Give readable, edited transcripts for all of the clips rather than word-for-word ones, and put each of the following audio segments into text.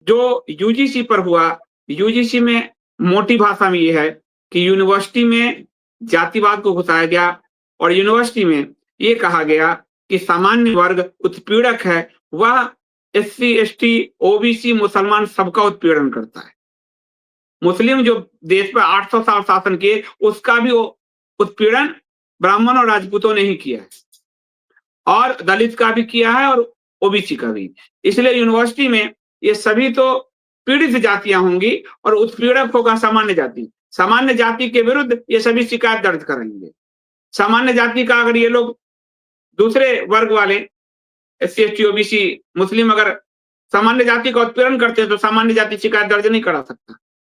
जो यूजीसी पर हुआ, यूजीसी में मोटी भाषा में ये है कि यूनिवर्सिटी में जातिवाद को घुसाया गया और यूनिवर्सिटी में ये कहा गया कि सामान्य वर्ग उत्पीड़क है, वह एससी, एसटी, ओबीसी, मुसलमान सबका उत्पीड़न करता है। मुस्लिम जो देश पर 800 साल शासन किए, उसका भी वो उत्पीड़न ब्राह्मण और राजपूतों ने ही किया है और दलित का भी किया है और ओबीसी का भी। इसलिए यूनिवर्सिटी में ये सभी तो पीड़ित जातियां होंगी और उत्पीड़क होगा सामान्य जाति। सामान्य जाति के विरुद्ध ये सभी शिकायत दर्ज करेंगे। सामान्य जाति का अगर ये लोग दूसरे वर्ग वाले एससी, एसटी, ओबीसी, मुस्लिम अगर सामान्य जाति का उत्पीड़न करते हैं तो सामान्य जाति शिकायत दर्ज नहीं करा सकता,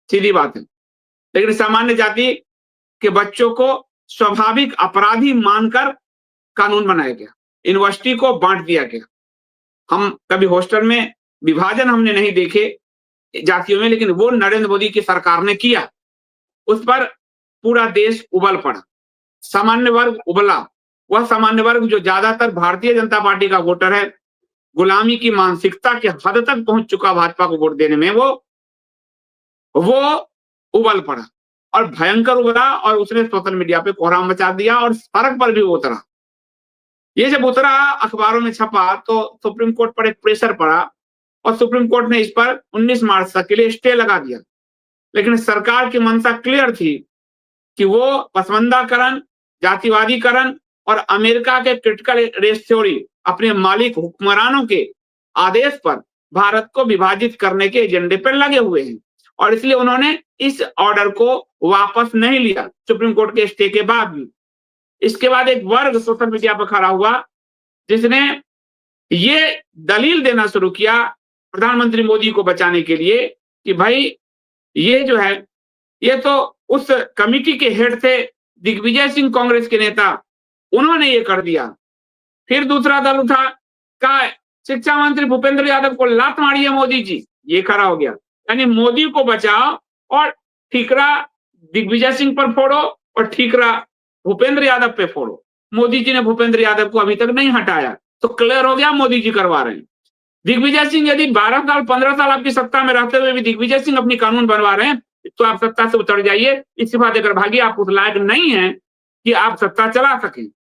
सीधी बात है। लेकिन सामान्य जाति के बच्चों को स्वाभाविक अपराधी मानकर कानून बनाया गया, यूनिवर्सिटी को बांट दिया गया। हम कभी हॉस्टल में विभाजन हमने नहीं देखे जातियों में, लेकिन वो नरेंद्र मोदी की सरकार ने किया। उस पर पूरा देश उबल पड़ा, सामान्य वर्ग उबला। वह सामान्य वर्ग जो ज्यादातर भारतीय जनता पार्टी का वोटर है, गुलामी की मानसिकता के हद तक पहुंच चुका भाजपा को वोट देने में, वो उबल पड़ा और भयंकर उबला और उसने सोशल मीडिया पे कोहराम मचा दिया और सड़क पर भी उतरा। ये जब उतरा, अखबारों में छपा, तो सुप्रीम कोर्ट पर एक प्रेशर पड़ा और सुप्रीम कोर्ट ने इस पर 19 मार्च तक के लिए स्टे लगा दिया। लेकिन सरकार की मंशा क्लियर थी कि वो पसमंदाकरण, जातिवादीकरण और अमेरिका के क्रिटिकल रेस थ्योरी, अपने मालिक हुक्मरानों के आदेश पर भारत को विभाजित करने के एजेंडे पर लगे हुए हैं और इसलिए उन्होंने इस ऑर्डर को वापस नहीं लिया सुप्रीम कोर्ट के स्टे के बाद भी। इसके बाद एक वर्ग सोशल मीडिया पर खड़ा हुआ जिसने ये दलील देना शुरू किया प्रधानमंत्री मोदी को बचाने के लिए कि भाई ये जो है, ये तो उस कमिटी के हेड थे दिग्विजय सिंह, कांग्रेस के नेता, उन्होंने ये कर दिया। फिर दूसरा दल उठा, कहा शिक्षा मंत्री भूपेंद्र यादव को लात मारी है मोदी जी, ये खड़ा हो गया। यानी मोदी को बचाओ और ठीकरा दिग्विजय सिंह पर फोड़ो और ठीकरा भूपेंद्र यादव पे फोड़ो। मोदी जी ने भूपेंद्र यादव को अभी तक नहीं हटाया, तो क्लियर हो गया मोदी जी करवा रहे हैं। दिग्विजय सिंह यदि 12 साल 15 साल आपकी सत्ता में रहते हुए भी दिग्विजय सिंह अपनी कानून बनवा रहे हैं, तो आप सत्ता से उतर जाइए, इस्तीफा देकर भागिए। आप उस लायक नहीं है कि आप सत्ता चला सकें।